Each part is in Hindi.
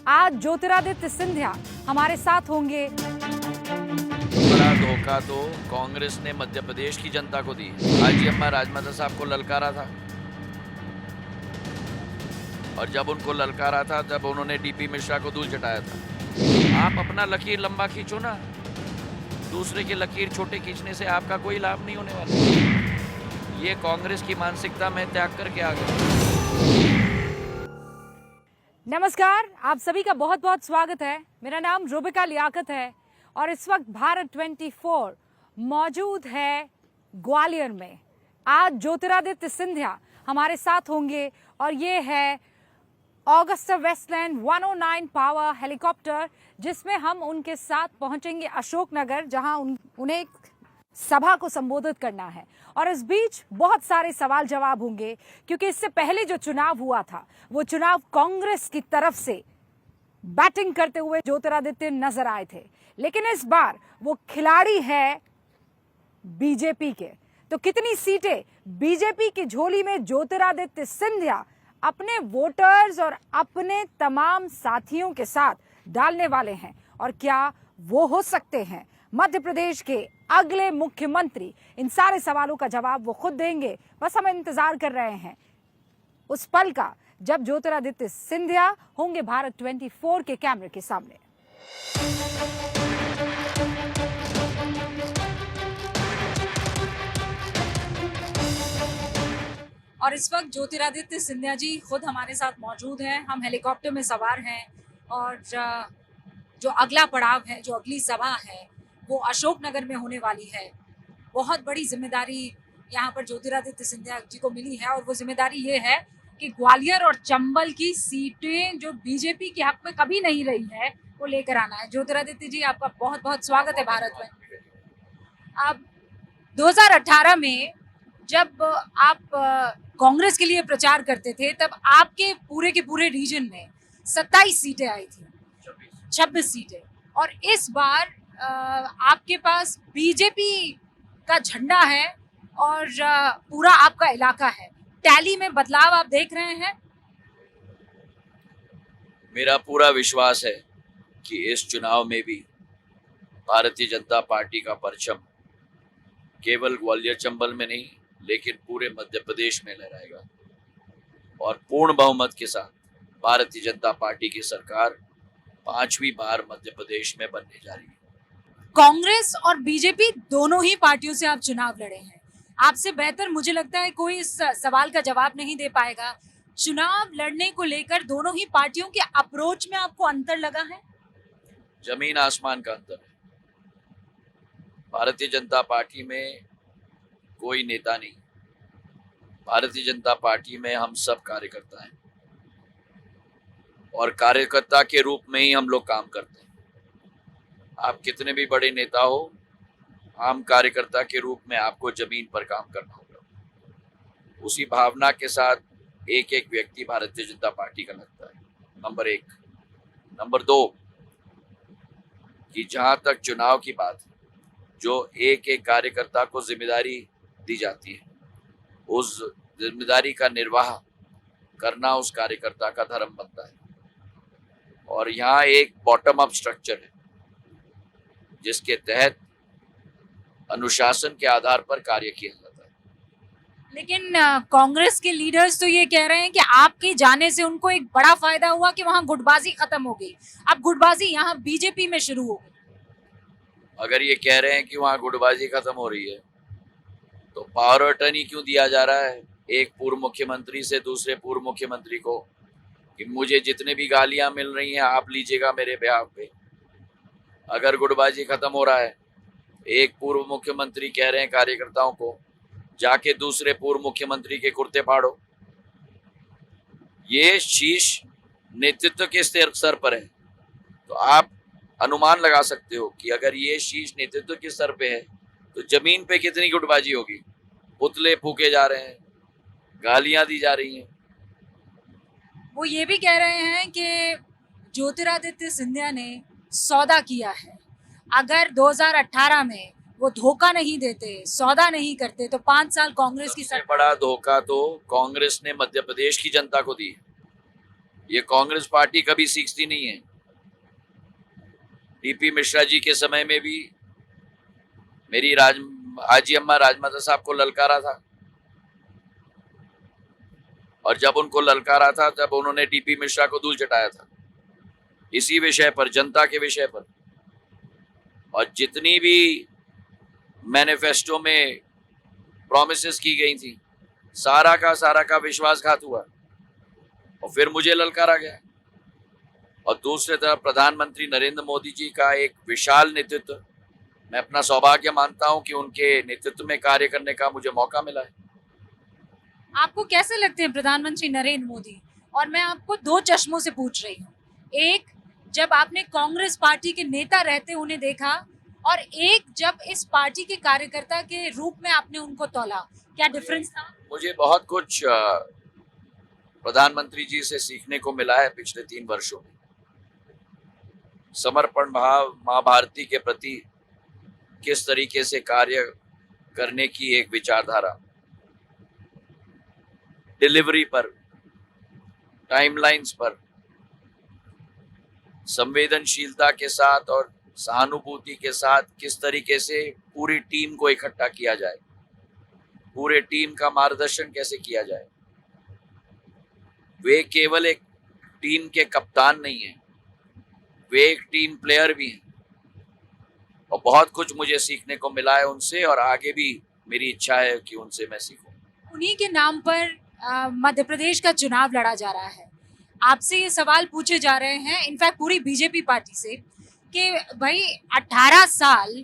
आज ज्योतिरादित्य सिंधिया हमारे साथ होंगे। बड़ा धोखा तो कांग्रेस ने मध्य प्रदेश की जनता को दी। आज अम्मा राजमाता साहब को ललकारा था, और जब उनको ललकारा था तब उन्होंने डीपी मिश्रा को धूल चटाया था। आप अपना लकीर लंबा खींचो ना, दूसरे के लकीर छोटे खींचने से आपका कोई लाभ नहीं होने वाला। ये कांग्रेस की मानसिकता में त्याग करके आ गए। नमस्कार, आप सभी का बहुत बहुत स्वागत है। मेरा नाम रूबिका लियाकत है और इस वक्त भारत 24 मौजूद है ग्वालियर में। आज ज्योतिरादित्य सिंधिया हमारे साथ होंगे और ये है ऑगस्टा वेस्टलैंड 109 पावर हेलीकॉप्टर, जिसमें हम उनके साथ पहुंचेंगे अशोकनगर, जहां उन्हें एक सभा को संबोधित करना है। और इस बीच बहुत सारे सवाल जवाब होंगे, क्योंकि इससे पहले जो चुनाव हुआ था वो चुनाव कांग्रेस की तरफ से बैटिंग करते हुए ज्योतिरादित्य नजर आए थे, लेकिन इस बार वो खिलाड़ी है बीजेपी के। तो कितनी सीटें बीजेपी की झोली में ज्योतिरादित्य सिंधिया अपने वोटर्स और अपने तमाम साथियों के साथ डालने वाले हैं, और क्या वो हो सकते हैं मध्य प्रदेश के अगले मुख्यमंत्री? इन सारे सवालों का जवाब वो खुद देंगे। बस हम इंतजार कर रहे हैं उस पल का जब ज्योतिरादित्य सिंधिया होंगे भारत 24 के कैमरे के सामने। और इस वक्त ज्योतिरादित्य सिंधिया जी खुद हमारे साथ मौजूद हैं। हम हेलीकॉप्टर में सवार हैं और जो अगला पड़ाव है, जो अगली सभा है, वो अशोकनगर में होने वाली है। बहुत बड़ी जिम्मेदारी यहाँ पर ज्योतिरादित्य सिंधिया जी को मिली है, और वो जिम्मेदारी ये है कि ग्वालियर और चंबल की सीटें जो बीजेपी के हक में कभी नहीं रही है, वो लेकर आना है। ज्योतिरादित्य जी, आपका बहुत बहुत स्वागत है भारत में। अब 2018 में जब आप कांग्रेस के लिए प्रचार करते थे, तब आपके पूरे के पूरे रीजन में 27 सीटें आई थी, 26 सीटें। और इस बार आपके पास बीजेपी का झंडा है और पूरा आपका इलाका है। टैली में बदलाव आप देख रहे हैं? मेरा पूरा विश्वास है कि इस चुनाव में भी भारतीय जनता पार्टी का परचम केवल ग्वालियर चंबल में नहीं, लेकिन पूरे मध्य प्रदेश में लहराएगा, और पूर्ण बहुमत के साथ भारतीय जनता पार्टी की सरकार 5वीं बार मध्य प्रदेश में बनने जा रही है। कांग्रेस और बीजेपी दोनों ही पार्टियों से आप चुनाव लड़े हैं। आपसे बेहतर मुझे लगता है कोई इस सवाल का जवाब नहीं दे पाएगा। चुनाव लड़ने को लेकर दोनों ही पार्टियों के अप्रोच में आपको अंतर लगा है? जमीन आसमान का अंतर है। भारतीय जनता पार्टी में कोई नेता नहीं, भारतीय जनता पार्टी में हम सब कार्यकर्ता हैं, और कार्यकर्ता के रूप में ही हम लोग काम करते हैं। आप कितने भी बड़े नेता हो, आम कार्यकर्ता के रूप में आपको जमीन पर काम करना होगा। उसी भावना के साथ एक एक व्यक्ति भारतीय जनता पार्टी का लगता है, नंबर 1। नंबर 2, कि जहां तक चुनाव की बात है, जो एक एक कार्यकर्ता को जिम्मेदारी दी जाती है, उस जिम्मेदारी का निर्वाह करना उस कार्यकर्ता का धर्म बनता है। और यहाँ एक बॉटम अप स्ट्रक्चर है, जिसके तहत अनुशासन के आधार पर कार्य किया जाता है। लेकिन कांग्रेस के लीडर्स तो ये कह रहे हैं कि आपके जाने से उनको एक बड़ा फायदा हुआ कि वहां गुटबाजी खत्म हो गई। अब गुटबाजी यहाँ बीजेपी में शुरू हो गई। अगर ये कह रहे हैं कि वहां गुटबाजी खत्म हो रही है, तो पावर ऑफ अटर्नी क्यों दिया जा रहा है एक पूर्व मुख्यमंत्री से दूसरे पूर्व मुख्यमंत्री को, कि मुझे जितने भी गालियां मिल रही हैं आप लीजिएगा मेरे बिहाफ पे? अगर गुटबाजी खत्म हो रहा है, एक पूर्व मुख्यमंत्री कह रहे हैं कार्यकर्ताओं को जाके दूसरे पूर्व मुख्यमंत्री के कुर्ते फाड़ो। ये शीश नेतृत्व के स्तर पर है, तो आप अनुमान लगा सकते हो कि अगर ये शीश नेतृत्व के स्तर पे है, तो जमीन पे कितनी गुटबाजी होगी। पुतले फूके जा रहे हैं, गालियां दी जा रही हैं। वो ये भी कह रहे हैं कि ज्योतिरादित्य सिंधिया ने सौदा किया है। अगर 2018 में वो धोखा नहीं देते, सौदा नहीं करते, तो 5 साल कांग्रेस की सबसे बड़ा धोखा तो कांग्रेस ने मध्य प्रदेश की जनता को दी। ये कांग्रेस पार्टी कभी सीखती नहीं है। डीपी मिश्रा जी के समय में भी मेरी हाजी अम्मा राजमाता साहब को ललकारा था, और जब उनको ललकारा था तब उन्होंने डीपी मिश्रा को धूल चटाया था इसी विषय पर, जनता के विषय पर। और जितनी भी मैनिफेस्टो में प्रॉमिसेस की गई थी, सारा का विश्वासघात हुआ और फिर मुझे ललकारा गया। और दूसरी तरफ प्रधानमंत्री नरेंद्र मोदी जी का एक विशाल नेतृत्व, मैं अपना सौभाग्य मानता हूं कि उनके नेतृत्व में कार्य करने का मुझे मौका मिला है। आपको कैसे लगते हैं प्रधानमंत्री नरेंद्र मोदी? और मैं आपको दो चश्मों से पूछ रही हूँ, एक जब आपने कांग्रेस पार्टी के नेता रहते उन्हें देखा, और एक जब इस पार्टी के कार्यकर्ता के रूप में आपने उनको तौला, क्या डिफरेंस था? मुझे बहुत कुछ प्रधानमंत्री जी से सीखने को मिला है पिछले 3 वर्षों में। समर्पण भाव, माँ भारती के प्रति किस तरीके से कार्य करने की एक विचारधारा, डिलीवरी पर, टाइमलाइंस पर, संवेदनशीलता के साथ और सहानुभूति के साथ किस तरीके से पूरी टीम को इकट्ठा किया जाए, पूरे टीम का मार्गदर्शन कैसे किया जाए। वे केवल एक टीम के कप्तान नहीं हैं, वे एक टीम प्लेयर भी हैं, और बहुत कुछ मुझे सीखने को मिला है उनसे, और आगे भी मेरी इच्छा है कि उनसे मैं सीखूं। उन्हीं के नाम पर मध्य प्रदेश का चुनाव लड़ा जा रहा है। आपसे ये सवाल पूछे जा रहे हैं, इनफैक्ट पूरी बीजेपी पार्टी से, कि भाई 18 साल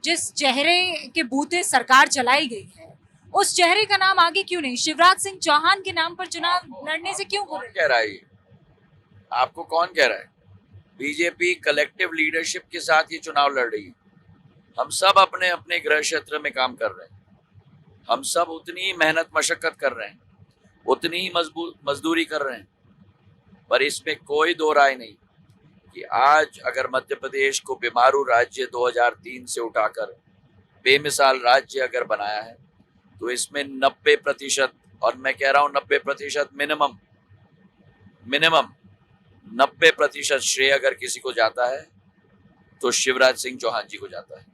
जिस चेहरे के बूते सरकार चलाई गई है, उस चेहरे का नाम आगे क्यों नहीं? शिवराज सिंह चौहान के नाम पर चुनाव लड़ने से क्यों? कौन कह रहा है ये? आपको कौन कह रहा है? बीजेपी कलेक्टिव लीडरशिप के साथ ये चुनाव लड़ रही है। हम सब अपने अपने गृह क्षेत्र में काम कर रहे हैं, हम सब उतनी ही मेहनत मशक्कत कर रहे हैं, उतनी ही मजदूरी कर रहे हैं। पर इसमें कोई दो राय नहीं कि आज अगर मध्य प्रदेश को बीमारू राज्य 2003 से उठाकर बेमिसाल राज्य अगर बनाया है, तो इसमें 90%, और मैं कह रहा हूं 90% मिनिमम 90% श्रेय अगर किसी को जाता है तो शिवराज सिंह चौहान जी को जाता है।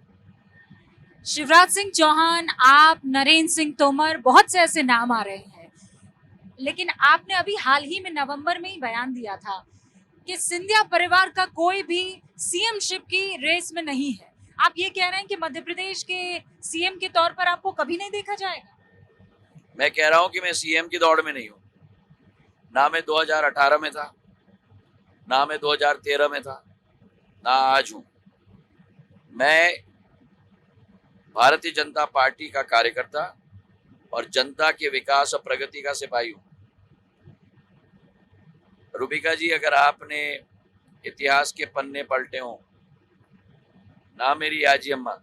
शिवराज सिंह चौहान, आप, नरेंद्र सिंह तोमर, बहुत से ऐसे नाम आ रहे हैं, लेकिन आपने अभी हाल ही में नवंबर में ही बयान दिया था कि सिंधिया परिवार का कोई भी सीएमशिप की रेस में नहीं है। आप ये कह रहे हैं कि मध्य प्रदेश के सीएम के तौर पर आपको कभी नहीं देखा जाएगा? मैं कह रहा हूं कि मैं सीएम की दौड़ में नहीं हूं। ना मैं 2018 में था, ना मैं 2013 में था, ना आज हूं। मैं भारतीय जनता पार्टी का कार्यकर्ता और जनता के विकास और प्रगति का सिपाही हूं। रूबिका जी, अगर आपने इतिहास के पन्ने पलटे हों, ना मेरी आजी अम्मा,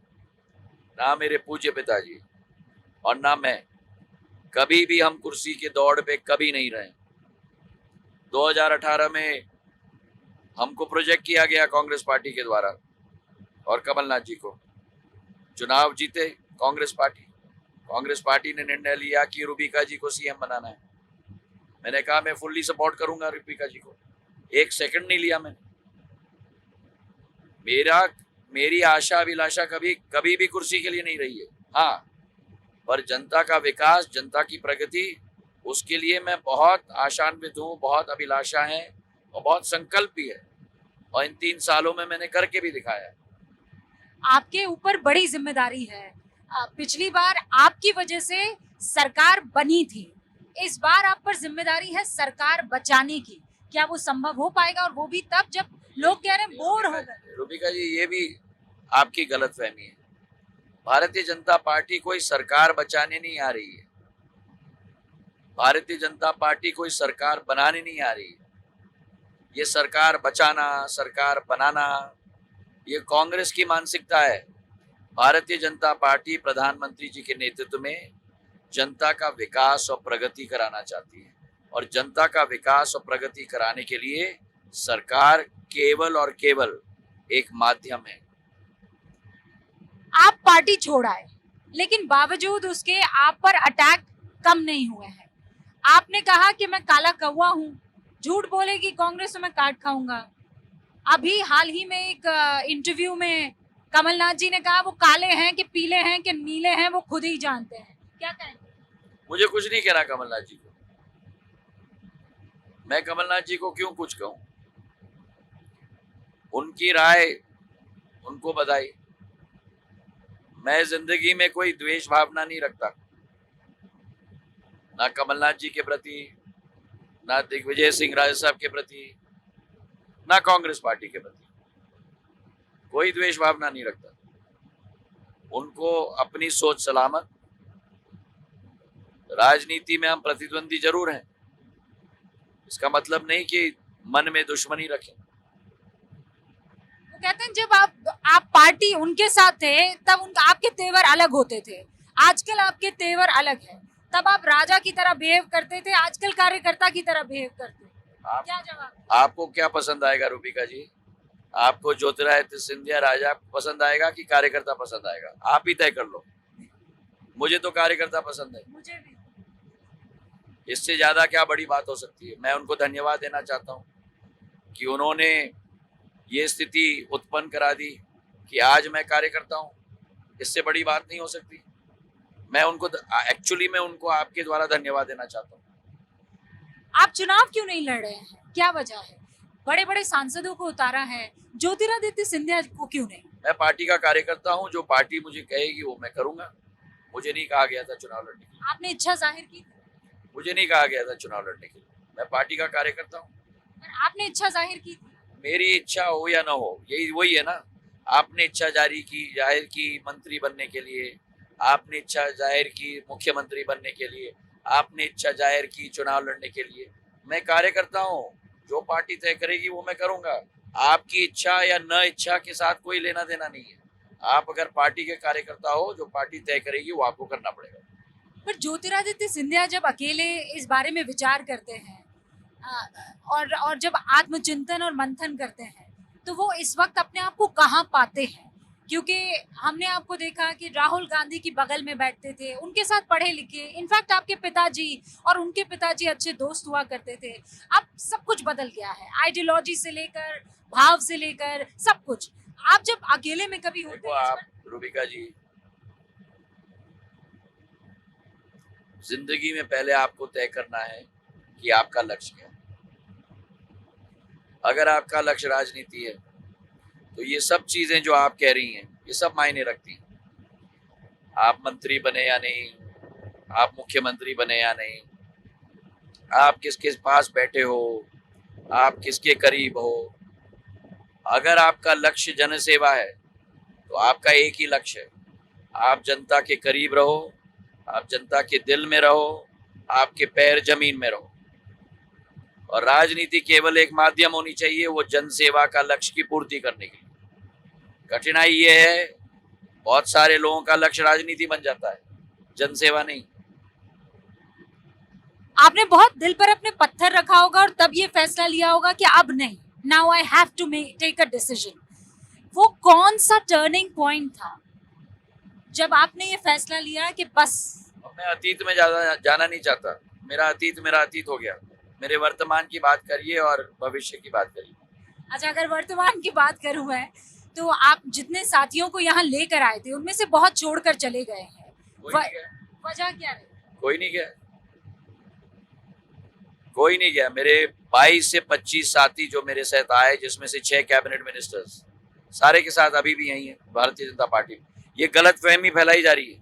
ना मेरे पूज्य पिताजी और ना मैं, कभी भी हम कुर्सी की दौड़ पे कभी नहीं रहे। 2018 में हमको प्रोजेक्ट किया गया कांग्रेस पार्टी के द्वारा, और कमलनाथ जी को चुनाव जीते कांग्रेस पार्टी ने निर्णय लिया कि रूबिका जी को सीएम बनाना है। मैंने कहा मैं फुल्ली सपोर्ट करूंगा रूबिका जी को, 1 सेकंड नहीं लिया मैंने। मेरी आशा अभिलाषा कभी भी कुर्सी के लिए नहीं रही है। हाँ, पर जनता का विकास, जनता की प्रगति, उसके लिए मैं बहुत आशान्वित हूँ, बहुत अभिलाषा है और बहुत संकल्प भी है, और इन 3 सालों में मैंने करके भी दिखाया है। आपके ऊपर बड़ी जिम्मेदारी है। पिछली बार आपकी वजह से सरकार बनी थी, इस बार आप पर जिम्मेदारी है सरकार बचाने की। क्या वो संभव हो पाएगा? और वो भी तब जब लोग कह रहे हैं बोर हो गए। रूबिका जी, ये भी आपकी गलतफहमी है। भारतीय जनता पार्टी कोई सरकार बचाने नहीं आ रही है, भारतीय जनता पार्टी कोई सरकार बनाने नहीं आ रही है। ये सरकार बचाना, सरकार बनाना, ये कांग्रेस की मानसिकता है। भारतीय जनता पार्टी प्रधानमंत्री जी के नेतृत्व में जनता का विकास और प्रगति कराना चाहती है, और जनता का विकास और प्रगति कराने के लिए सरकार केवल और केवल एक माध्यम है। आप पार्टी छोड़ आए, लेकिन बावजूद उसके आप पर अटैक कम नहीं हुए हैं। आपने कहा कि मैं काला कौवा हूं, झूठ बोले कि कांग्रेस में मैं काट खाऊंगा। अभी हाल ही में एक इंटरव्यू में कमलनाथ जी ने कहा वो काले हैं कि पीले हैं कि नीले हैं वो खुद ही जानते हैं। क्या कहेंगे? मुझे कुछ नहीं कहना कमलनाथ जी को। मैं कमलनाथ जी को क्यों कुछ कहूं? उनकी राय, उनको बधाई। मैं जिंदगी में कोई द्वेष भावना नहीं रखता, ना कमलनाथ जी के प्रति, ना दिग्विजय सिंह राय साहब के प्रति, ना कांग्रेस पार्टी के प्रति। कोई द्वेष भावना नहीं रखता। उनको अपनी सोच सलामत। राजनीति में हम प्रतिद्वंदी जरूर हैं, इसका मतलब नहीं कि मन में दुश्मनी रखें। वो कहते हैं जब आप पार्टी उनके साथ थे तब उनका आपके तेवर अलग होते थे, आजकल आपके तेवर अलग है। तब आप राजा की तरह बिहेव करते थे, आजकल कार्यकर्ता की तरह बिहेव करते हैं। क्या जवाब? आपको क्या पसंद आएगा रूबिका जी? आपको ज्योतिरादित्य सिंधिया राजा पसंद आएगा कि कार्यकर्ता पसंद आएगा? आप ही तय कर लो। मुझे तो कार्यकर्ता पसंद है। मुझे भी। इससे ज्यादा क्या बड़ी बात हो सकती है? मैं उनको धन्यवाद देना चाहता हूँ कि उन्होंने ये स्थिति उत्पन्न करा दी कि आज मैं कार्यकर्ता हूँ। इससे बड़ी बात नहीं हो सकती। मैं उनको एक्चुअली मैं उनको आपके द्वारा धन्यवाद देना चाहता हूँ। आप चुनाव क्यों नहीं लड़ रहे हैं? क्या वजह है? बड़े बड़े सांसदों को उतारा है, ज्योतिरादित्य सिंधिया को क्यों नहीं? मैं पार्टी का कार्यकर्ता हूँ, जो पार्टी मुझे कहेगी वो मैं करूंगा। मुझे नहीं कहा गया था चुनाव लड़ने के लिए। आपने इच्छा जाहिर की? मुझे नहीं कहा गया था चुनाव लड़ने के लिए। मैं पार्टी का कार्यकर्ता हूँ। पर आपने इच्छा जाहिर की थी। मेरी इच्छा हो या ना हो, यही वही है ना। आपने इच्छा जाहिर की मंत्री बनने के लिए, आपने इच्छा जाहिर की मुख्यमंत्री बनने के लिए, आपने इच्छा जाहिर की चुनाव लड़ने के लिए। मैं कार्यकर्ता हूँ, जो पार्टी तय करेगी वो मैं करूंगा। आपकी इच्छा या न इच्छा के साथ कोई लेना देना नहीं है। आप अगर पार्टी के कार्यकर्ता हो, जो पार्टी तय करेगी वो आपको करना पड़ेगा। पर ज्योतिरादित्य सिंधिया जब अकेले इस बारे में विचार करते हैं और जब आत्मचिंतन और मंथन करते हैं तो वो इस वक्त अपने आप को कहाँ पाते हैं? क्योंकि हमने आपको देखा कि राहुल गांधी की बगल में बैठते थे, उनके साथ पढ़े लिखे, इनफैक्ट आपके पिताजी और उनके पिताजी अच्छे दोस्त हुआ करते थे। अब सब कुछ बदल गया है, आइडियोलॉजी से लेकर भाव से लेकर सब कुछ। आप जब अकेले में कभी होते देखो हैं आप रूबिका जी, जिंदगी में पहले आपको तय करना है कि आपका लक्ष्य क्या है। अगर आपका लक्ष्य राजनीति है तो ये सब चीजें जो आप कह रही हैं ये सब मायने रखती हैं। आप मंत्री बने या नहीं, आप मुख्यमंत्री बने या नहीं, आप किसके पास बैठे हो, आप किसके करीब हो। अगर आपका लक्ष्य जनसेवा है तो आपका एक ही लक्ष्य है, आप जनता के करीब रहो, आप जनता के दिल में रहो, आपके पैर जमीन में रहो। और राजनीति केवल एक माध्यम होनी चाहिए, वो जनसेवा का लक्ष्य की पूर्ति करने के लिए। कठिनाई ये है, बहुत सारे लोगों का लक्ष्य राजनीति बन जाता है, जनसेवा नहीं। आपने बहुत दिल पर अपने पत्थर रखा होगा और तब ये फैसला लिया होगा कि अब नहीं, now I have to take a decision. वो कौन सा टर्निंग पॉइंट था जब आपने ये फैसला लिया कि बस? अब मैं अतीत में जाना नहीं चाहता। मेरा अतीत हो गया। मेरे वर्तमान की बात करिए और भविष्य की बात करिए। अच्छा, अगर वर्तमान की बात करूं मैं तो आप जितने साथियों को यहाँ लेकर आए थे उनमें से बहुत छोड़कर चले गए हैं। वजह क्या रही? कोई नहीं गया। कोई नहीं गया। मेरे 22 से 25 साथी जो मेरे साथ आए, जिसमें से 6 कैबिनेट मिनिस्टर्स, सारे के साथ अभी भी यही है भारतीय जनता पार्टी में। ये गलतफहमी फैलाई जा रही है।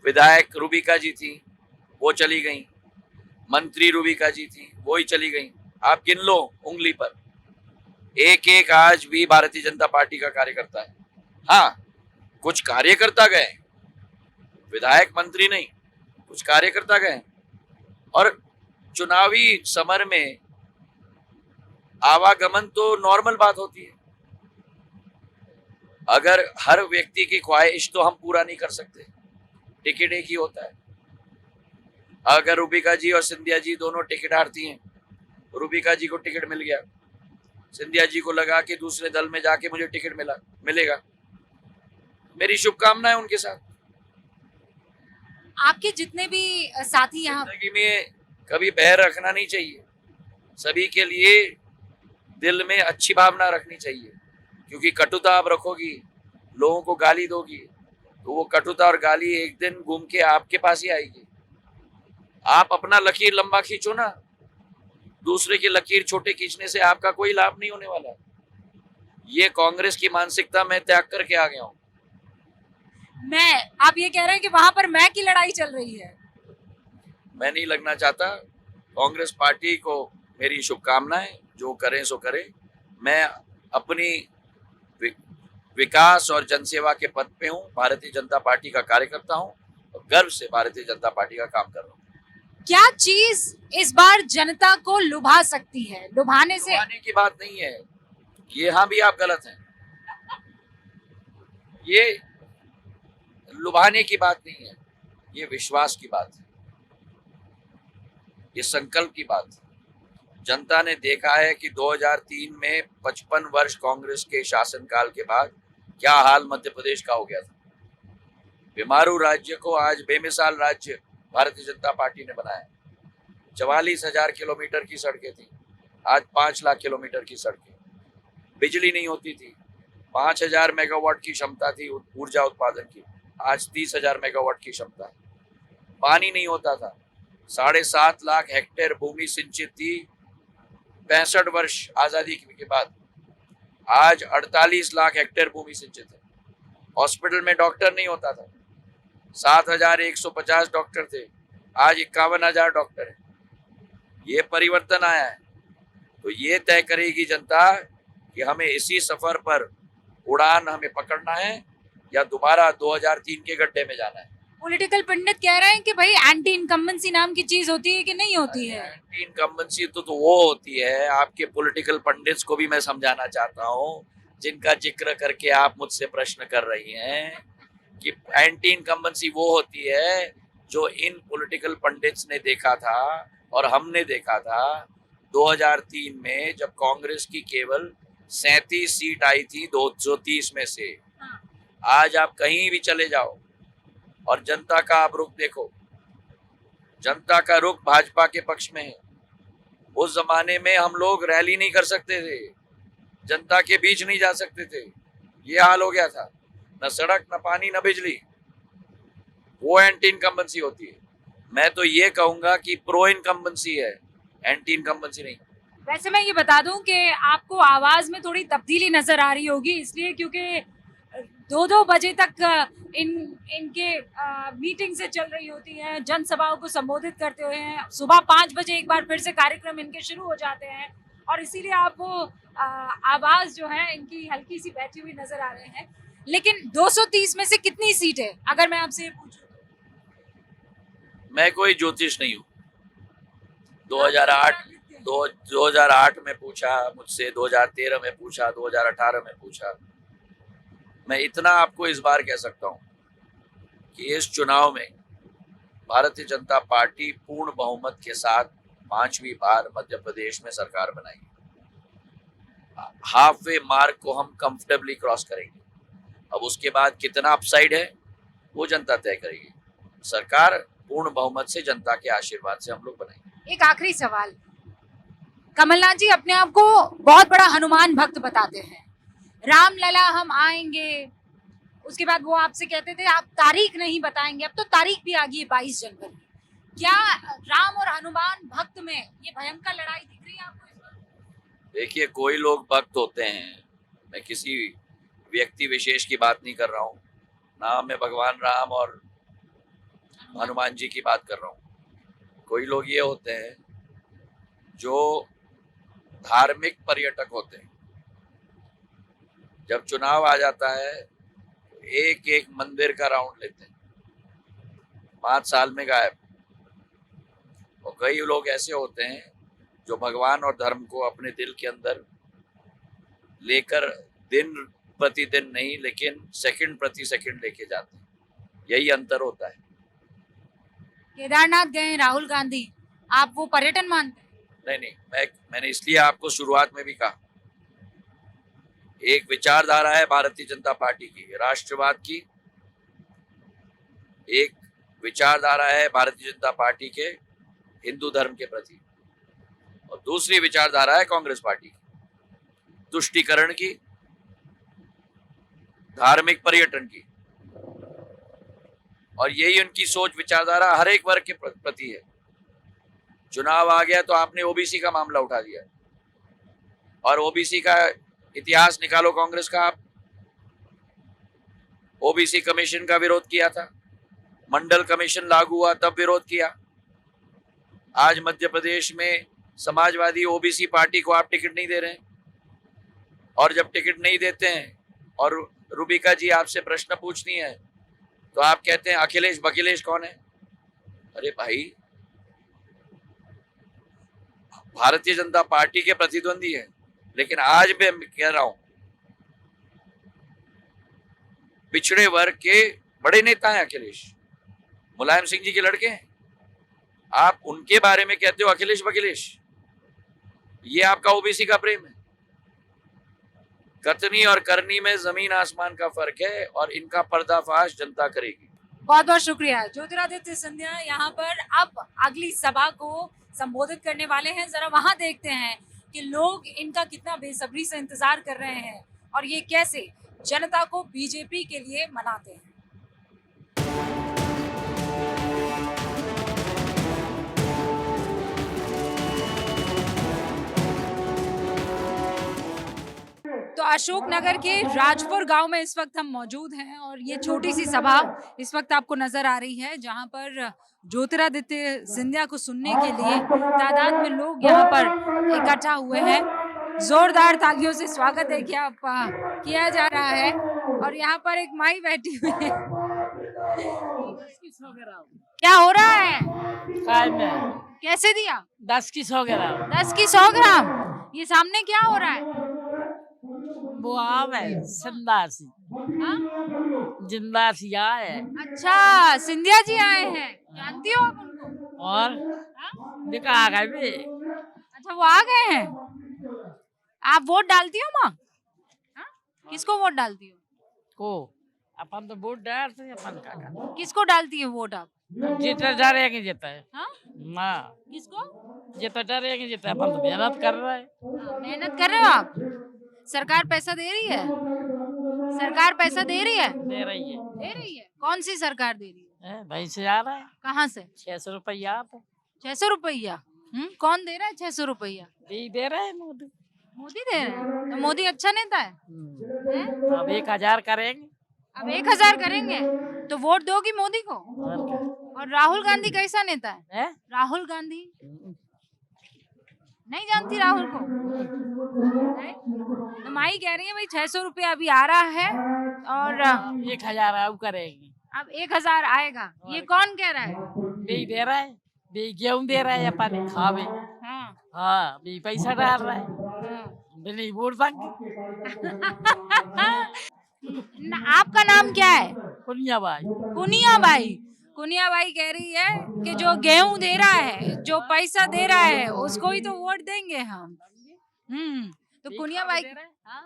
विधायक रूबिका जी थी, वो चली गई। मंत्री रूबिका जी थी, वो ही चली गई। आप गिन लो उंगली पर, एक एक आज भी भारतीय जनता पार्टी का कार्यकर्ता है। हाँ, कुछ कार्यकर्ता गए, विधायक मंत्री नहीं, कुछ कार्यकर्ता गए। और चुनावी समर में आवागमन तो नॉर्मल बात होती है। अगर हर व्यक्ति की ख्वाहिश तो हम पूरा नहीं कर सकते, टिकट एक ही होता है। अगर रूबिका जी और सिंधिया जी दोनों टिकट हारती हैं, रूबिका जी को टिकट मिल गया, सिंधिया जी को लगा कि दूसरे दल में जाके मुझे टिकट मिलेगा, मेरी शुभकामनाएं उनके साथ। आपके जितने भी साथी यहाँ, जिंदगी में कभी बैर रखना नहीं चाहिए। सभी के लिए दिल में अच्छी भावना रखनी चाहिए, क्योंकि कटुता आप रखोगी, लोगों को गाली दोगी, तो वो कटुता और गाली एक दिन घूम के आपके पास ही आएगी। आप अपना लकीर लंबा खींचो ना, दूसरे की लकीर छोटे खींचने से आपका कोई लाभ नहीं होने वाला। ये कांग्रेस की मानसिकता मैं त्याग करके आ गया हूँ। आप ये कह रहे हैं कि वहां पर मैं की लड़ाई चल रही है? मैं नहीं लगना चाहता। कांग्रेस पार्टी को मेरी शुभकामनाएं, जो करें सो करें। मैं अपनी विकास और जनसेवा के पद पे हूँ, भारतीय जनता पार्टी का कार्यकर्ता हूँ और गर्व से भारतीय जनता पार्टी का काम कर रहा हूँ। क्या चीज इस बार जनता को लुभा सकती है? लुभाने से लुभाने की बात नहीं है, ये यहाँ भी आप गलत हैं। ये लुभाने की बात नहीं है, ये विश्वास की बात है, ये संकल्प की बात है। जनता ने देखा है कि 2003 में 55 वर्ष कांग्रेस के शासनकाल के बाद क्या हाल मध्य प्रदेश का हो गया था। बीमारू राज्य को आज बेमिसाल राज्य भारतीय जनता पार्टी ने बनाया। 44,000 किलोमीटर की सड़कें थी, आज 5 लाख किलोमीटर की सड़कें। बिजली नहीं होती थी, 5,000 मेगावाट की क्षमता थी ऊर्जा उत्पादन की, आज 30,000 मेगावाट की क्षमता है। पानी नहीं होता था, 7.5 लाख हेक्टेयर भूमि सिंचित थी 65 वर्ष आजादी के बाद, आज 48 लाख हेक्टेयर भूमि सिंचित है। हॉस्पिटल में डॉक्टर नहीं होता था, 7,150 डॉक्टर थे, आज 51,000 डॉक्टर है। ये परिवर्तन आया है। तो ये तय करेगी जनता कि हमें इसी सफर पर उड़ान हमें पकड़ना है या दोबारा 2003 के गड्ढे में जाना है। पॉलिटिकल पंडित कह रहे हैं कि भाई एंटी इनकम्बेंसी नाम की चीज होती है कि नहीं होती है? एंटी इनकम्बेंसी तो वो होती है। आपके पॉलिटिकल पंडित्स को भी मैं समझाना चाहता हूँ, जिनका जिक्र करके आप मुझसे प्रश्न कर रही हैं, कि एंटी इनकम्बेंसी वो होती है जो इन पॉलिटिकल पंडित्स ने देखा था और हमने देखा था 2003 में, जब कांग्रेस की केवल 37 सीट आई थी 230 में से। आज आप कहीं भी चले जाओ और जनता का आप रुख देखो, जनता का रुख भाजपा के पक्ष में है। उस जमाने में हम लोग रैली नहीं कर सकते थे, जनता के बीच नहीं जा सकते थे, ये हाल हो गया था। न सड़क, न पानी, न बिजली। वो एंटी इनकम्बेंसी होती है। मैं तो ये कहूंगा कि प्रो इनकम्बेंसी है, एंटी इनकम्बेंसी नहीं। वैसे मैं ये बता दूं कि आपको आवाज में थोड़ी तब्दीली नजर आ रही होगी, इसलिए क्योंकि 2-2 बजे तक इनके मीटिंग से चल रही होती है, जनसभाओं को संबोधित करते हुए हैं। सुबह 5 बजे एक बार फिर से कार्यक्रम इनके शुरू हो जाते हैं और इसीलिए आप वो आवाज जो है इनकी हल्की सी बैठी हुई नजर आ रहे हैं। लेकिन 230 में से कितनी सीट है, अगर मैं आपसे पूछूं? मैं कोई ज्योतिष नहीं हूँ। 2008 में पूछा मुझसे, 2013 में पूछा, 2018 में पूछा। मैं इतना आपको इस बार कह सकता हूँ कि इस चुनाव में भारतीय जनता पार्टी पूर्ण बहुमत के साथ 5वीं बार मध्य प्रदेश में सरकार बनाएगी। हाफ वे मार्क को हम कंफर्टेबली क्रॉस करेंगे। अब उसके बाद कितना अपसाइड है वो जनता तय करेगी। सरकार पूर्ण बहुमत से, जनता के आशीर्वाद से हम लोग बनाएंगे। एक आखिरी सवाल, कमलनाथ जी अपने आप को बहुत बड़ा हनुमान भक्त बताते हैं, रामलला हम आएंगे, उसके बाद वो आपसे कहते थे आप तारीख नहीं बताएंगे। अब तो तारीख भी आ गई है 22 जनवरी। क्या राम और हनुमान भक्त में ये भयंकर लड़ाई दिख रही है आपको इस बार? देखिए, कोई लोग भक्त होते हैं, मैं किसी व्यक्ति विशेष की बात नहीं कर रहा हूँ ना, मैं भगवान राम और हनुमान जी की बात कर रहा हूँ। कोई लोग ये होते हैं जो धार्मिक पर्यटक होते हैं। जब चुनाव आ जाता है एक एक मंदिर का राउंड लेते हैं, 5 साल में गायब। और कई लोग ऐसे होते हैं जो भगवान और धर्म को अपने दिल के अंदर लेकर दिन प्रतिदिन नहीं, लेकिन सेकंड प्रति सेकंड लेके जाते हैं। यही अंतर होता है। केदारनाथ गए राहुल गांधी, आप वो पर्यटन मानते हैं? नहीं, मैंने इसलिए आपको शुरुआत में भी कहा, एक विचारधारा है भारतीय जनता पार्टी की, राष्ट्रवाद की। एक विचारधारा है भारतीय जनता पार्टी के हिंदू धर्म के प्रति। और दूसरी विचारधारा है कांग्रेस पार्टी की, तुष्टीकरण की, धार्मिक पर्यटन की, और यही उनकी सोच विचारधारा हर एक वर्ग के प्रति है। चुनाव आ गया तो आपने ओबीसी का मामला उठा दिया, और ओबीसी का इतिहास निकालो कांग्रेस का। आप ओबीसी कमीशन का विरोध किया था, मंडल कमीशन लागू हुआ तब विरोध किया। आज मध्य प्रदेश में समाजवादी ओबीसी पार्टी को आप टिकट नहीं दे रहे हैं, और जब टिकट नहीं देते हैं और रूबिका जी आपसे प्रश्न पूछनी है तो आप कहते हैं अखिलेश बखिलेश कौन है। अरे भाई, भारतीय जनता पार्टी के प्रतिद्वंदी है, लेकिन आज मैं कह रहा हूं पिछड़े वर्ग के बड़े नेता हैं अखिलेश, मुलायम सिंह जी के लड़के हैं। आप उनके बारे में कहते हो अखिलेश बखिलेश, ये आपका ओबीसी का प्रेम है। कथनी और करनी में जमीन आसमान का फर्क है, और इनका पर्दाफाश जनता करेगी। बहुत बहुत शुक्रिया। ज्योतिरादित्य सिंधिया यहाँ पर अब अगली सभा को संबोधित करने वाले हैं। जरा वहां देखते हैं कि लोग इनका कितना बेसब्री से इंतजार कर रहे हैं और ये कैसे जनता को बीजेपी के लिए मनाते हैं। तो अशोकनगर के राजपुर गांव में इस वक्त हम मौजूद हैं और ये छोटी सी सभा इस वक्त आपको नजर आ रही है, जहां पर ज्योतिरादित्य सिंधिया को सुनने के लिए तादाद में लोग यहां पर इकट्ठा हुए हैं। जोरदार तालियों से स्वागत है किया जा रहा है, और यहाँ पर एक माई बैठी हुई है। क्या हो रहा है? कैसे दिया? 10 की 100 ग्राम। 10 की 100 ग्राम। ये सामने क्या हो रहा है? वो आम है, सिंदासी। हाँ? जिंदासी आए है। अच्छा, सिंधिया जी आए हैं, जानती हो आप उनको? और हाँ? दिखा आ गए भी। अच्छा, वो आ गए हैं। आप वोट डालती हो माँ? हाँ? किसको वोट डालती हो? को अपन तो वोट डालते हैं, अपन का किसको डालती है वोट आप? जीता डरेंगे जीता है। हाँ? माँ किसको? जीता डरेंगे जीता है, अपन तो मेहनत कर रहे हैं। हाँ, मेहनत कर रहे हो आप? सरकार पैसा दे रही है? सरकार पैसा दे रही है? दे रही है। दे रही है। कौन सी सरकार दे रही है? भाई से आ रहा है। कहाँ से? 600 रुपया। 600 रुपया? कौन दे रहा है 600 रुपया? दे रहे हैं मोदी। मोदी दे रहे हैं? तो मोदी अच्छा नेता है? अब 1000 करेंगे। अब 1000 करेंगे तो वोट दोगी मोदी को? और क्या? और राहुल गांधी कैसा नेता है? राहुल गांधी नहीं जानती राहुल को? नहीं? तो माई कह रही है भाई 600 रुपया अभी आ रहा है और 1000 अब करेंगे। अब 1000 आएगा। ये कौन कह रहा है? बी दे रहा है, बी गेहूं दे रहा है, अपन खावे। हाँ, हाँ, बी पैसा डाल रहा है, हाँ। बिल्ली वोट मांगे। आपका नाम क्या है? कुनिया भाई। कुनिया बाई। कुनिया बाई कह रही है कि जो गेहूं दे रहा है, जो पैसा दे रहा है, उसको ही तो वोट देंगे हम। तो कुनिया बाई, हाँ,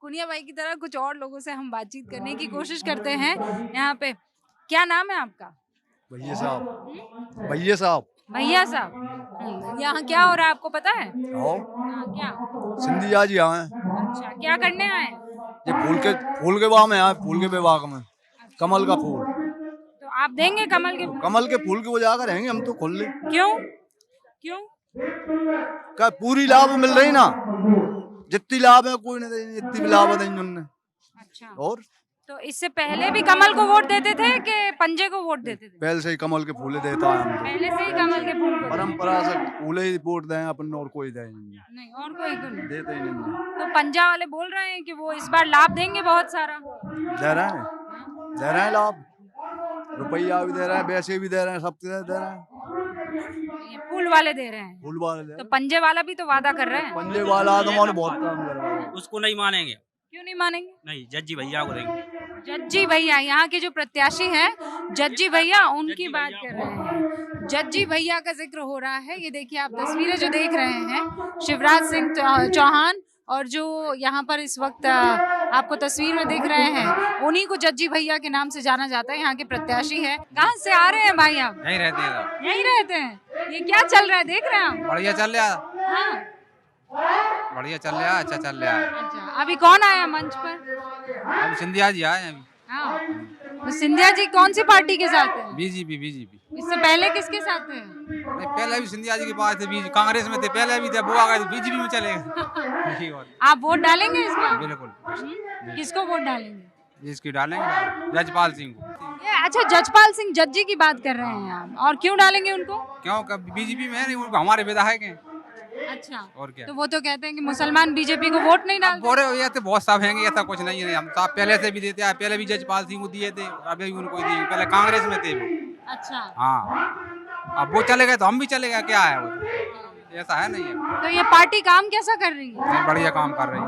कुनिया बाई की तरह कुछ और लोगों से हम बातचीत करने की कोशिश करते हैं यहाँ पे। क्या नाम है आपका? भैया साहब। भैया साहब। भैया साहब। यहाँ क्या हो रहा है आपको पता है? हाँ, क्या? सिंधिया जी आए। अच्छा, क्या करने आए? ये फूल के बाग में आए, फूल के विभाग में। कमल का फूल। तो आप देंगे कमल के फूल? कमल के फूल की वजह कर रहेंगे हम तो खुले। क्यों? क्यों? क्या पूरी लाभ मिल रही ना, जितनी लाभ है कोई नहीं देंगे, जितनी भी लाभ देंगे उनने। अच्छा, और तो इससे पहले भी कमल को वोट देते थे कि पंजे को वोट देते थे? पहले से ही कमल के फूले देता है हम तो। पहले से ही कमल के फूल को परंपरा से फूले ही वोट दें अपन, और कोई दें नहीं, और कोई को नहीं देते ही नहीं। तो पंजा वाले बोल रहे हैं कि वो इस बार लाभ देंगे बहुत सारा। दे रहे हैं लाभ, रुपया भी दे रहे हैं, पैसे भी दे रहे हैं, सब दे रहे हैं। ये फूल वाले दे रहे हैं, फूल वाले तो पंजे वाला भी तो वादा कर रहे हैं। पंजे वाला तो मैंने बहुत काम कर रहा है। उसको नहीं मानेंगे। क्यों नहीं मानेंगे? नहीं, जज्जी भैया को देंगे। जज्जी भैया, यहाँ के जो प्रत्याशी हैं जज्जी भैया, उनकी बात कर रहे हैं। जज्जी भैया का जिक्र हो रहा है। ये देखिए आप तस्वीरें जो देख रहे हैं, शिवराज सिंह चौहान, और जो यहाँ पर इस वक्त आपको तस्वीर में दिख रहे हैं, उन्हीं को जज्जी भैया के नाम से जाना जाता है। यहाँ के प्रत्याशी है। कहाँ से आ रहे हैं भाई आप? नहीं रहते हैं। यहीं रहते हैं। ये क्या चल रहा है देख रहे हैं आप? बढ़िया चल रहा है। हाँ, बढ़िया चल रहा है, अच्छा चल रहा है। अच्छा अभी कौन आया मंच पर? अब सिंधिया जी आए हैं अभी। हाँ, तो सिंधिया जी कौन सी पार्टी के साथ हैं? बीजेपी। इससे पहले किसके साथ थे? नहीं, पहले भी सिंधिया जी के पास थे, कांग्रेस में थे, पहले भी थे, वो आ गए तो बीजेपी में चले गए। यही और आप वोट डालेंगे इस बार? बिल्कुल किसको वोट डालेंगे? जिसकी डालेंगे जजपाल सिंह को। ये अच्छा जजपाल सिंह जज्जी की बात कर रहे हैं आप, और क्यों डालेंगे उनको? क्यों बीजेपी में है नहीं, उनको हमारे विधायक हैं। अच्छा, और क्या तो वो तो कहते हैं कि मुसलमान बीजेपी को वोट नहीं डालते। बोरे ये तो बहुत साफ हैंगे, ऐसा कुछ नहीं है। हम तो पहले से भी देते हैं, पहले भी जजपाल सिंह को दिए थे, अभी भी उनको दिए, पहले कांग्रेस में थे वो। अच्छा, हाँ, अब वो चले गए तो हम भी चले गए, क्या है वो, ऐसा है नहीं है। तो ये पार्टी काम कैसा कर रही है? नहीं, बढ़िया काम कर रही,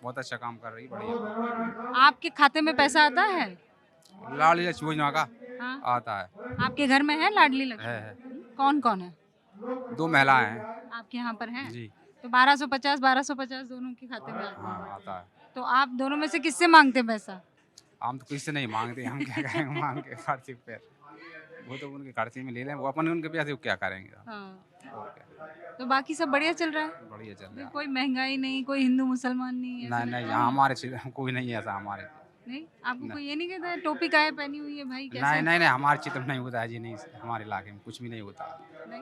बहुत अच्छा काम कर रही, बढ़िया। आपके खाते में पैसा आता है? लाडली लक्ष्मी योजना का हाँ? आता है। आपके घर में है लाडली लक्ष्मी? है। कौन कौन है? 2 महिलाएं हैं आपके यहाँ पर है? जी। तो 1250 दोनों के खाते में आता है। हाँ, आता है। तो आप दोनों में से किससे मांगते हैं पैसा? हम तो किससे नहीं मांगते, हम क्या करेंगे मांग के खर्चे पे, वो तो उनके खर्चे में ले लें, वो अपन उनके पैसे क्या करेंगे। हाँ। और क्या, तो बाकी सब बढ़िया चल रहा है? बढ़िया चल रहा है। कोई महंगाई नहीं, कोई हिंदू मुसलमान नहीं है? नहीं, यहाँ हमारे क्षेत्र में कोई नहीं है ऐसा हमारे। नहीं, आपको कोई ये नहीं कहता है टोपी काहे पहनी हुई है भाई, कैसे? नहीं, हमारे क्षेत्र में नहीं होता है जी, नहीं, हमारे इलाके में कुछ भी नहीं होता।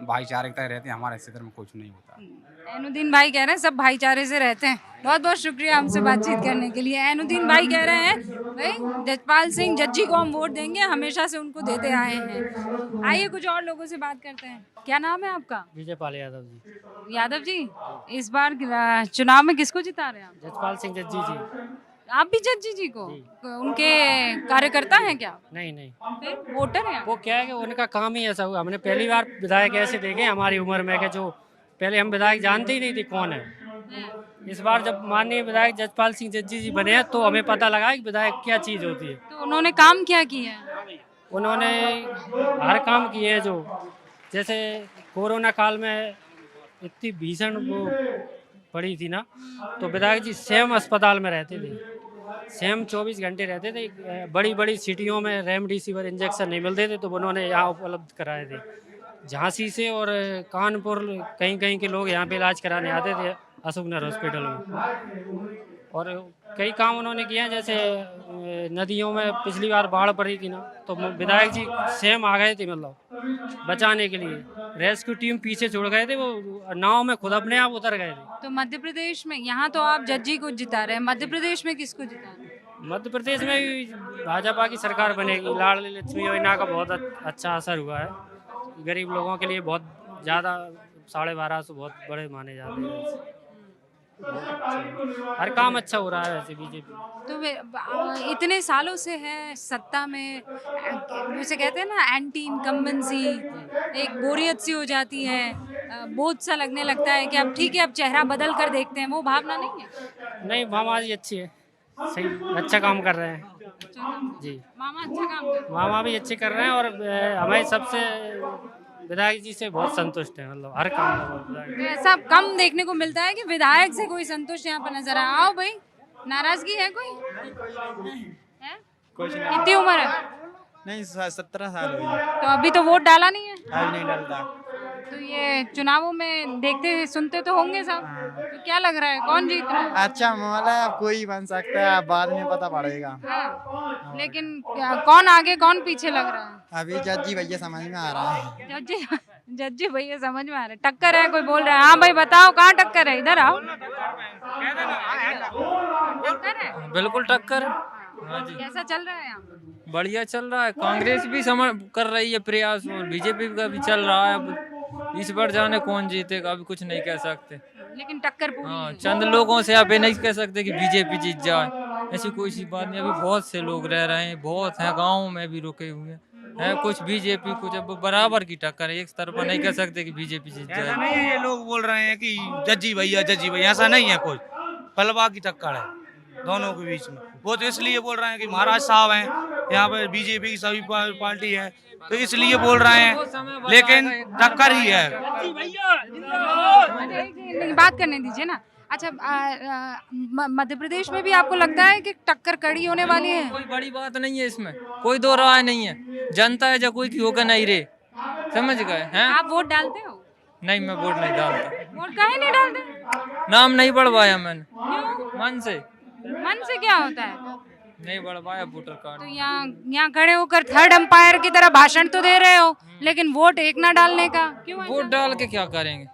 भाईचारे की तरह रहते हैं, हमारे क्षेत्र में कुछ नहीं होता। ऐनुद्दीन भाई कह रहे हैं सब भाईचारे से रहते हैं। बहुत बहुत शुक्रिया हमसे बातचीत करने के लिए। ऐनुद्दीन भाई कह रहे हैं भाई जजपाल सिंह जज्जी को हम वोट देंगे, हमेशा से उनको देते आए हैं। आइए कुछ और लोगों से बात करते हैं। क्या नाम है आपका? विजयपाल यादव जी। यादव जी, इस बार चुनाव में किसको जिता रहे हैं आप? जजपाल सिंह जज्जी जी। आप भी जज्जी जी को? उनके कार्यकर्ता हैं क्या? नहीं, फिर वोटर हैं? वो क्या है कि उनका काम ही ऐसा हुआ। हमने पहली बार विधायक ऐसे देखे हमारी उम्र में कि जो पहले हम विधायक जानते ही नहीं थे कौन है। इस बार जब माननीय विधायक जजपाल सिंह जज्जी जी बने हैं तो हमें पता लगा कि विधायक क्या चीज़ होती है। तो उन्होंने काम क्या किया है? उन्होंने हर काम किए हैं, जो जैसे कोरोना काल में इतनी भीषण वो पड़ी थी ना, तो विधायक जी स्वयं अस्पताल में रहते थे, स्वयं 24 घंटे रहते थे। बड़ी बड़ी सिटियों में रेमडेसिविर इंजेक्शन नहीं मिलते थे तो उन्होंने यहाँ उपलब्ध कराए थे। झांसी से और कानपुर कहीं के लोग यहाँ पे इलाज कराने आते थे अशोकनगर हॉस्पिटल में। और कई काम उन्होंने किए हैं, जैसे नदियों में पिछली बार बाढ़ पड़ी थी ना, तो विधायक जी स्वयं आ गए थे, मतलब बचाने के लिए। रेस्क्यू टीम पीछे छोड़ गए थे, वो नाव में खुद अपने आप उतर गए थे। तो मध्य प्रदेश में, यहाँ तो आप जज्जी को जिता रहे हैं, मध्य प्रदेश में किसको जिता रहे हैं? मध्य प्रदेश में भी भाजपा की सरकार बनेगी। लाडली लक्ष्मी योजना का बहुत अच्छा असर हुआ है, गरीब लोगों के लिए बहुत ज़्यादा 1250 बहुत बड़े माने जाते हैं। हर काम अच्छा हो रहा है वैसे बीजेपी। तो इतने सालों से है सत्ता में, जैसे कहते हैं ना एंटी इनकम्बेंसी, एक बोरियत सी हो जाती है, बोझ सा लगने लगता है कि अब ठीक है अब चेहरा बदल कर देखते हैं, वो भावना नहीं है? नहीं, मामा जी अच्छी है, सही अच्छा काम कर रहे हैं जी। मामा अच्छा काम कर रहे हैं। मामा भी अच्छे कर रहे हैं और हमें सबसे विधायक जी से बहुत संतुष्ट है, मतलब हर काम में। तो ऐसा कम देखने को मिलता है कि विधायक से कोई संतुष्ट यहाँ पर नजर आए। आओ भाई, नाराजगी है कोई? है? कितनी उम्र है? नहीं 17 साल हुई। तो अभी तो वोट डाला नहीं है? अभी नहीं डालता। तो ये चुनावों में देखते सुनते तो होंगे सब, तो क्या लग रहा है कौन जीत रहा है? अच्छा मामला है, कोई बन सकता है, बाद में पता पड़ेगा। हाँ, लेकिन कौन आगे कौन पीछे लग रहा है? अभी जज्जी भैया समझ में आ रहा है। जज्जी भैया समझ में आ रहा है। टक्कर है, कोई बोल रहा है? हाँ भाई बताओ कहाँ टक्कर है, इधर आओ। टक्कर है? बिल्कुल टक्कर। कैसा चल रहा है यहाँ? बढ़िया चल रहा है। कांग्रेस भी कर रही है प्रयास और बीजेपी का भी चल रहा है। अब इस बार जाने कौन जीतेगा, अभी कुछ नहीं कह सकते। लेकिन टक्कर पूरी हाँ, है। चंद लोगों से आप ये नहीं कह सकते कि बीजेपी जीत जाए, ऐसी कोई सी बात नहीं। अभी बहुत से लोग रह रहे हैं, बहुत हैं, गाँव में भी रुके हुए हैं, कुछ बीजेपी कुछ, अब बराबर की टक्कर है। एक तरफा नहीं कह सकते कि बीजेपी जीत ऐसा जाए। नहीं है, ये लोग बोल रहे हैं कि जज्जी भैया ऐसा नहीं है, कोई पलवा की टक्कर है दोनों के बीच में। वो तो इसलिए बोल रहे हैं कि महाराज साहब हैं, यहाँ पे बीजेपी की सभी पार्टी है, तो इसलिए बोल रहे हैं, लेकिन टक्कर ही है। बात करने दीजिए ना। अच्छा, मध्य प्रदेश में भी आपको लगता है कि टक्कर कड़ी होने वाली है? कोई बड़ी बात नहीं है इसमें, कोई दो राय नहीं है। जनता है जो कोई की होकर नहीं रे, समझ गए हैं? आप वोट डालते हो? नहीं, मैं वोट नहीं डालता। वोट काहे नहीं डालते? नाम नहीं बढ़वाया मैंने, क्यों? मन से मन से क्या होता है? नहीं बढ़वाया वोटर तो कार्ड। यहाँ खड़े होकर थर्ड अंपायर की तरह भाषण तो दे रहे हो, लेकिन वोट एक ना डालने का क्यों ऐसा? वोट डाल के क्या करेंगे?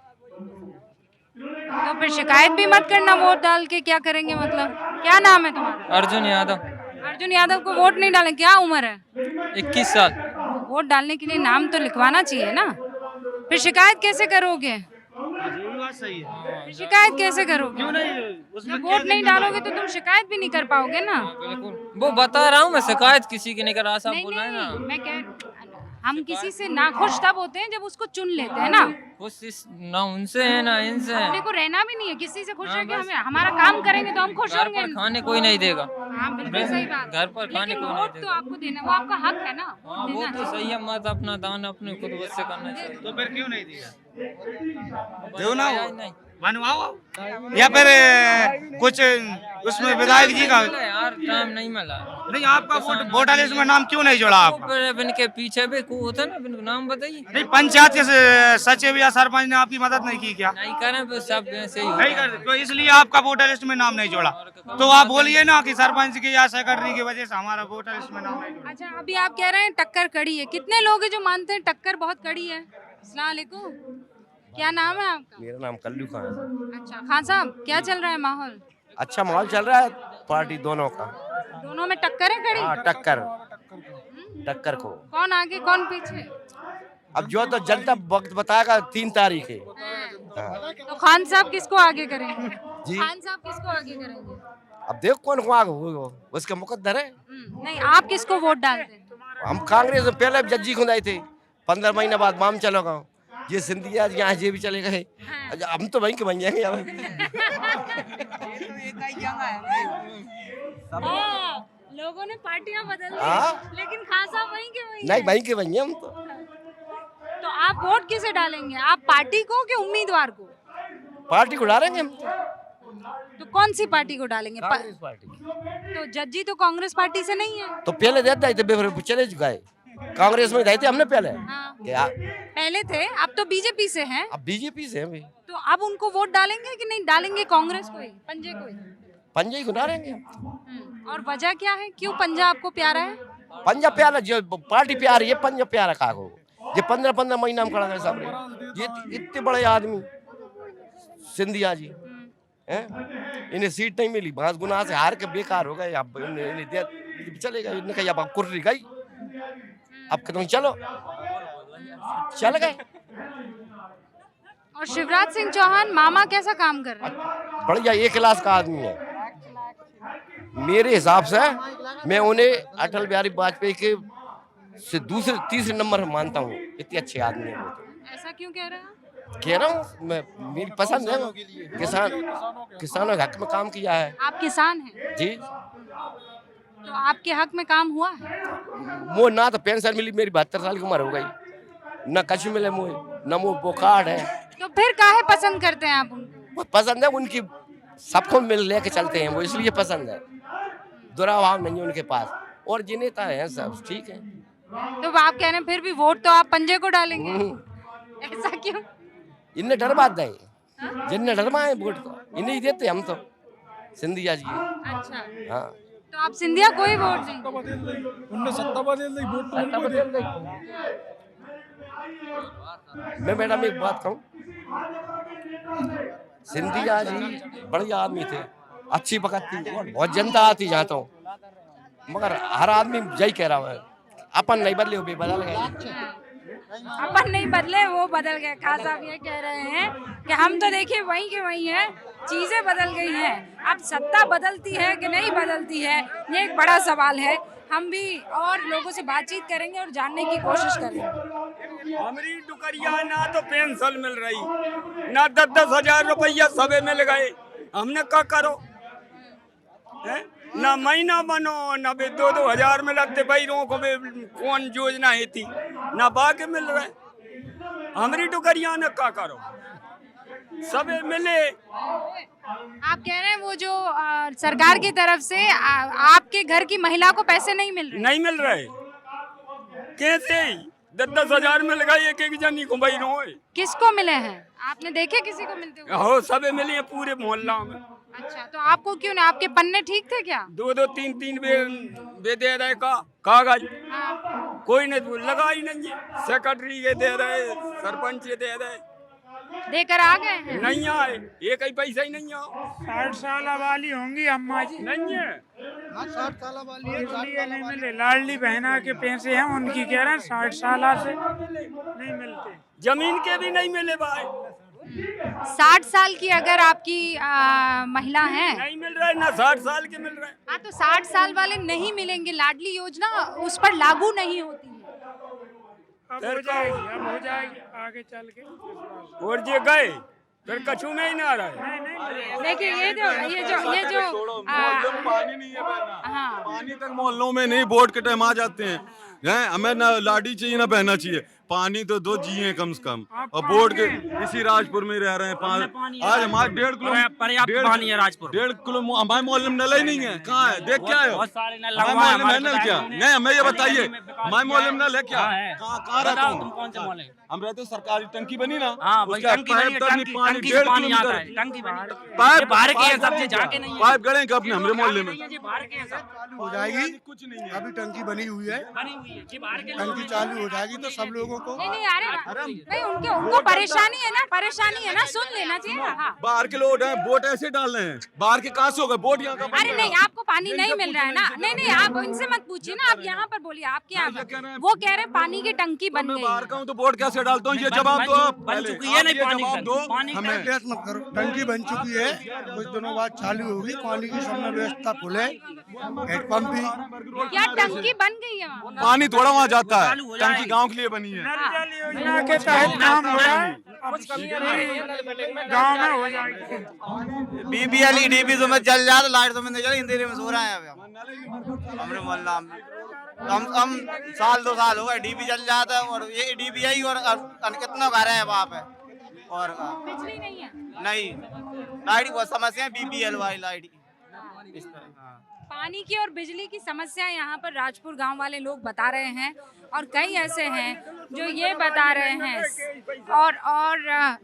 तो फिर शिकायत भी मत करना, वोट डाल के क्या करेंगे मतलब? क्या नाम है तुम्हारा? अर्जुन यादव, अर्जुन यादव को वोट नहीं डालें? क्या उम्र है? 21 साल। वोट डालने के लिए नाम तो लिखवाना चाहिए ना, फिर शिकायत कैसे करोगे? बात सही है। शिकायत कैसे करोगे? क्यों नहीं उसमें जब वोट नहीं डालोगे तो तुम शिकायत भी नहीं कर पाओगे ना। बिल्कुल, वो बता रहा हूँ मैं, शिकायत किसी की नहीं कर रहा। साहब नहीं बोल रहे हैं ना, नहीं, मैं कह हम किसी से नाखुश तब होते हैं जब उसको चुन लेते हैं ना। कोशिश ना उनसे है ना इनसे है। अपने को रहना भी नहीं है किसी से खुश हाँ, है कि बस। हमें हमारा काम करेंगे तो हम खुश घर होंगे। पर खाने कोई नहीं देगा। हाँ बिल्कुल सही बात। घर पर खाने लेकिन कोई नहीं वोट तो देगा। आपको देना, वो आपका हक है ना। हाँ, वो देना तो सही है, मत अपना दान अपने खुद बस से करना चाहिए। तो फिर क्यों नहीं दिया? दो ना नहीं बनवाओ, या फिर कुछ उसमें विधायक जी का यार, टाइम नहीं मिला। नहीं, आपका वोटर लिस्ट में नाम क्यों नहीं जोड़ा आपका? फिर इनके पीछे भी को होता है ना, इनको नाम बताइए। नहीं, पंचायत के सचिव या सरपंच ने आपकी मदद नहीं की क्या? नहीं करें तो सब ऐसे ही होता नहीं है। कर, तो इसलिए आपका वोटर लिस्ट में नाम नहीं जोड़ा। तो आप बोलिए ना कि सरपंच की या सेक्रेटरी की वजह से हमारा वोटर लिस्ट में नाम नहीं जोड़ा। अच्छा, अभी आप कह रहे हैं टक्कर कड़ी है, कितने लोग हैं जो मानते हैं टक्कर बहुत कड़ी है? अस्सलाम वालेकुम, क्या नाम है आपका? मेरा नाम कल्लू खान है। अच्छा खान साहब, क्या चल रहा है माहौल? अच्छा माहौल चल रहा है पार्टी दोनों का। दोनों में टक्कर है कड़ी? हाँ, टक्कर को। कौन आगे कौन पीछे? अब जो तो जनता वक्त बताएगा, 3 तारीख है। हाँ। तो खान साहब किसको आगे करेंगे? जी। खान साहब किसको आगे करेंगे? अब देखो कौन को आगे होगा, उसका मुकद्दर है। नहीं, आप किसको वोट डालते हैं? हम कांग्रेस में पहले जज्जी खुदाई थे, 15 महीने बाद माम चलोगा। ये सिंधिया यहाँ ये भी चले गए, हम तो वहीं के बन जाएंगे अब। हाँ, लोगों ने पार्टियां बदल हाँ। दी, लेकिन खान साहब वहीं के वहीं नहीं, हैं। वहीं के बन हम तो। तो आप वोट किसे डालेंगे? आप पार्टी को कि उम्मीदवार को? पार्टी को डालेंगे हम तो कौन सी पार्टी को डालेंगे? कांग्रेस पार्टी। तो जज्जी तो कांग्रेस पार्टी से नहीं है। तो पहले देते थे, फिर चले गए कांग्रेस में, थे हमने पहले। हाँ। क्या पहले थे, अब तो बीजेपी से हैं। अब बीजेपी से हैं भी। तो अब उनको वोट डालेंगे कि नहीं डालेंगे? कांग्रेस को ही, पंजे को ही? पंजाब को डालेंगे। और वजह क्या है, क्यों पंजा आपको प्यारा है? पंजाब प्यारा, जो पार्टी प्यारी है, पंजाब प्यारा का हो। ये 15-15 महीना में खड़ा है सब। ये इतने बड़े आदमी सिंधिया जी हैं, इन्हें सीट नहीं मिली, बांस गुना से हार के बेकार हो गए। अब इन्हें चले गए, इन्हें कहा अब कुर्री गई, अब तुम चलो, चल गए। और शिवराज सिंह चौहान मामा कैसा काम कर रहे हैं? बढ़िया, एक क्लास का आदमी है मेरे हिसाब से। मैं उन्हें अटल बिहारी वाजपेयी के से दूसरे तीसरे नंबर मानता हूँ, इतने अच्छे आदमी है वो। ऐसा क्यों कह रहे हैं? कह रहा हूँ मैं, मेरी पसंद है। किसानों के हक में काम किया है। आप किसान हैं जी। तो आपके हक में काम हुआ है? वो ना तो पेंशन मिली, मेरी 72 साल की उम्र हो गई, न कछ मिले मुझे, न वो कार्ड है। तो फिर काहे पसंद करते हैं आप उनको? वो पसंद है, उनकी सबको मिल लेके चलते हैं वो, इसलिए पसंद है। दुराभाव नहीं है उनके पास, और जिन नेता है सब ठीक है। तो आप कह रहे हैं फिर भी वोट तो आप पंजे को डालेंगे? ऐसा क्यों? इन्हें डर बात है, जिनने डरवाए वोट तो इन्हें ही देते हम तो, सिंधिया जी। अच्छा, हाँ, तो आप सिंधिया को ही वोट देंगे? मैं मैडम एक बात कहूँ, सिंधिया जी बढ़िया आदमी थे, अच्छी बकत थी, और बहुत जनता आती जहाँ तो, मगर हर आदमी यही कह रहा है, अपन नहीं बदले हो, बदल गए। अपन नहीं बदले, वो बदल गए। खान साहब ये कह रहे हैं कि हम तो देखिए वहीं के वहीं हैं, चीजें बदल गई हैं। अब सत्ता बदलती है कि नहीं बदलती है, ये एक बड़ा सवाल है। हम भी और लोगों से बातचीत करेंगे और जानने की कोशिश करेंगे। हमारी डुकरिया ना तो पेंशन मिल रही, ना 10-10 हजार रुपया सबे मिल गए, हमने क्या करो है? ना महीना बनो, ना बे 2-2 हजार मिलते भाईरों को कौन योजना है थी, ना बाकी मिल रहे। हमारी डुकरिया ने क्या करो, सबे मिले। आप कह रहे हैं वो जो सरकार की तरफ से आपके घर की महिला को पैसे नहीं मिल रहे? नहीं मिल रहे, कैसे? 10-10 हजार मिल गए एक एक जनी को भाई रो। किसको मिले हैं? आपने देखे किसी को मिलते हुए? हो सबे मिले हैं पूरे मोहल्ला में। अच्छा, तो आपको क्यों नहीं? आपके पन्ने ठीक थे क्या? 2-2 3-3 बे दे रहे का कागज, हाँ। कोई ने लगा ही नहीं है। सेक्रेटरी के दे रहे, सरपंच के दे रहे, देकर आ गए हैं? नहीं आए, एक ही पैसा ही नहीं आया। 60 साल वाली होंगी अम्मा जी, नहीं है 60 साल वाली है, इसलिए नहीं मिले। लाडली बहना के पैसे हैं उनकी, कह रहे हैं 60 साल से नहीं मिलते। जमीन के भी नहीं मिले भाई। 60 साल की अगर आपकी महिला है, नहीं मिल रहा है ना, 60 साल के मिल रहे हैं। हाँ, तो 60 साल वाले नहीं मिलेंगे। लाडली योजना उस पर लागू नहीं होती है। अब हो जाएगी आगे चल के। और जे गए फिर कछु में ही ना रहा है। देखिए ये जो पानी नहीं है बहना, हाँ, पानी तक मोहल्लों में नहीं, वोट के टाइम आ जाते हैं। हमें ना लाठी चाहिए ना बहना चाहिए, पानी तो दो जिए कम से कम। और बोर्ड के इसी राजपुर में रह रहे हैं। आज हमारे 1.5 किलो पर्याप्त पानी है राजपुर। 1.5 किलो हमारे मोहल्ले में नल ही नहीं है। कहाँ है? देख क्या है हमारे मोहल्ले में नल क्या? नहीं, हमें ये बताइए हमारे मोहल्ले में नल है क्या? कहाँ रहते हो? हम रहते सरकारी टंकी बनी ना, पाइप गड़े अपने हमारे मोहल्ले में हो जाएगी। कुछ नहीं है। अभी टंकी बनी हुई है, टंकी चालू हो जाएगी तो सब लोगों को। नहीं अरे उनको परेशानी है ना, सुन लेना चाहिए ना। हाँ। बाहर के लोग हैं, वोट ऐसे डाल रहे हैं, बाहर के कहाँ से होगा वोट? यहाँ का अरे नहीं, आपको पानी नहीं मिल रहा है ना। नहीं, आप इनसे मत पूछिए ना, आप यहाँ पर बोलिए। आपके यहाँ वो कह रहे हैं पानी की टंकी बन गई। बाहर का हूँ तो वोट कैसे डालता हूँ? ये जवाब दो आप। बन चुकी है, नहीं जवाब दो हमें। बहस मत करो, टंकी बन चुकी है, कुछ दिनों बाद चालू होगी। पानी की सब में व्यवस्था फुल है, हेडपंप भी। क्या टंकी बन गई है वहाँ? पानी थोड़ा वहाँ जाता है, टंकी गांव के लिए बनी है। योजना के तहत काम हो रहा है, गाँव में हो जाएगी। BBL EDP में चल जाए तो लाइट तो में नहीं चले, अंधेरे में सो रहे हैं हमरे मोहल्ला में। हम साल 2 साल हो गए, डीपी चल जाता है और ये डीपी आई और कितना घर है वहाँ पे। और बिजली नहीं है? नहीं, लाइट की बहुत समस्या है, BBL वाली लाइट इस तरह। पानी की और बिजली की समस्या यहाँ पर राजपुर गांव वाले लोग बता रहे हैं, और कई ऐसे हैं जो ये बता रहे हैं। और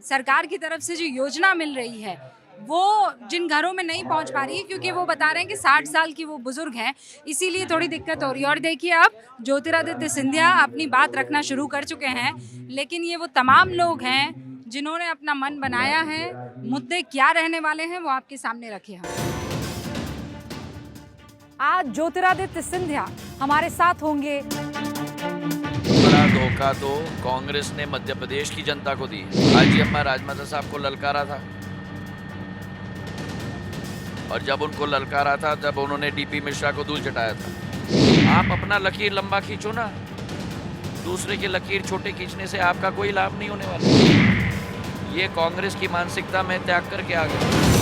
सरकार की तरफ से जो योजना मिल रही है वो जिन घरों में नहीं पहुंच पा रही है, क्योंकि वो बता रहे हैं कि 60 साल की वो बुजुर्ग हैं, इसीलिए थोड़ी दिक्कत हो रही है। और देखिए अब ज्योतिरादित्य सिंधिया अपनी बात रखना शुरू कर चुके हैं, लेकिन ये वो तमाम लोग हैं जिन्होंने अपना मन बनाया है। मुद्दे क्या रहने वाले हैं वो आपके सामने रखे हैं। आज ज्योतिरादित्य सिंधिया हमारे साथ होंगे। बड़ा धोखा तो कांग्रेस ने मध्य प्रदेश की जनता को दी। आज ही अम्मा राजमाता साहब को ललकारा था, और जब उनको ललकारा था तब उन्होंने डीपी मिश्रा को धूल चटाया था। आप अपना लकीर लंबा खींचो ना, दूसरे की लकीर छोटे खींचने से आपका कोई लाभ नहीं होने वाला। ये कांग्रेस की मानसिकता में त्याग करके आ गए।